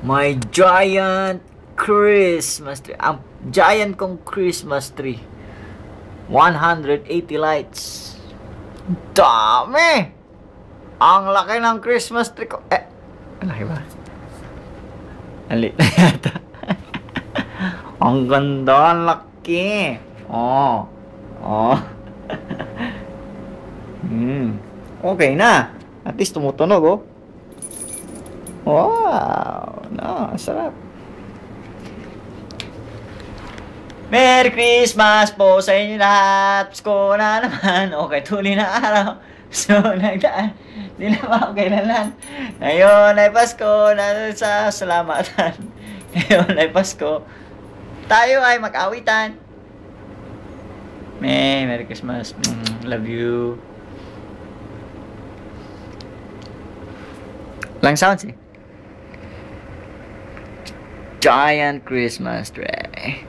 My giant Christmas tree. Ang giant kong Christmas tree. 180 lights. Dami! Ang laki ng Christmas tree ko. Ang laki ba? Ang liit na yata. Ang ganda, ang laki. Oh. Okay na. At least tumutunog, oh. Wow. No, sarap. Merry Christmas po sa inyo lahat. Pasko na naman. Okay, tuloy na araw. So, nagdaan. Di na makakailanlan. Ngayon ay Pasko na sa salamatan. Ngayon ay Pasko. Tayo ay mag-awitan. Merry Christmas. Love you. Lang sounds eh. Giant Christmas tree.